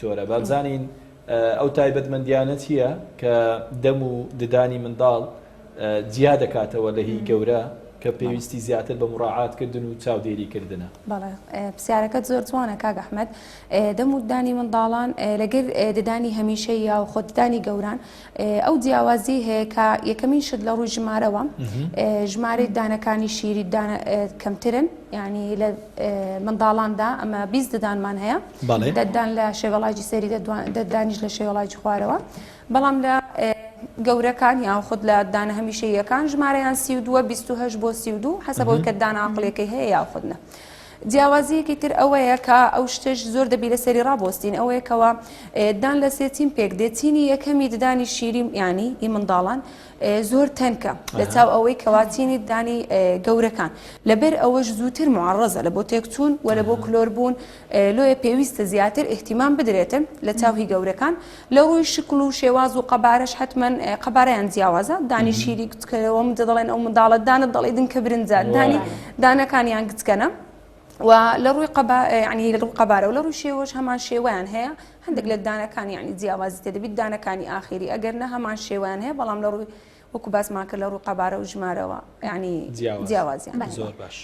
دکتۆرە بابزانین ئەو تایبەتمەندیانەت هەیە کە دەم و ددانی منداڵ جیا دەکاتەوە لە هی گەورە کە پێویستی زیاتر بە مڕاعاتکردن و چاودێریکردنە. بەڵێ پرسیارەکەت زۆر جوانە کاک ئەحمەد. دەم و ددانی منداڵان لەگەر ددانی هەمیشەی یا خۆددانی گەوران ئەو جیاوازی هەیە کە یەکەمین شت لە ڕووی ژمارەوە ژمارەی دانەکانی شیری کەمترن، ینی لە منداڵاندا ئەمە 20 ددانمان هەیە، دەدان لە شێوەڵاجی سەری دەدانیش لە شێوەڵاجی خوارەوە، بەڵام لە گەورەکان یان خود لە دانە هەمیشەیەکان ژمارەیان 32 28 بۆ 32 حەسەبەوەی کە دانە عەقڵیەکەی هەیە یا خودنە. جیاوازیەکی تر ئەوەیە کە ئەو شتش زۆر دەبی لەسەری ڕابۆستین، ئەوەیە کەەوە دان لە سێچین پێک دێتینی یەکەمی ددانی شیری ینی ئی منداڵان زۆر تەنکە لە چاو ئەوەی کەواتینی دانی گەورەکان، لەبەر ئەوەش زووتر معڕەزە لە بۆ تێکچوون و لە بۆ کلۆربوون، لۆیە پێویستە زیاتر احتیمام بدرێتە لە چاوی گەورەکان. لە ڕووی شکل و شێواز و قەبارەش حتمەن قەبارەیان جیاوازە، دانی شیری گچکەوە دەڵێن ئەو منداڵە دانت دەڵێدن کە برنجە دانی دانەکانیان گچکەنە و لە ڕووی ینی لە ڕووی قەبارە و لە ڕووی شێوەش هەمان شێوەیان هەیە، هەندێک لە دانەکان ینی جیاوازی تێدەبیت دانەکانی ئاخری ئەگەر نە هەمان شێوەیان هەیە، بەڵام لە ڕووی وەکو باسمان کرد لە ڕووی قەبارە و ژمارەوە ینی جیاوازیان. زۆر باش.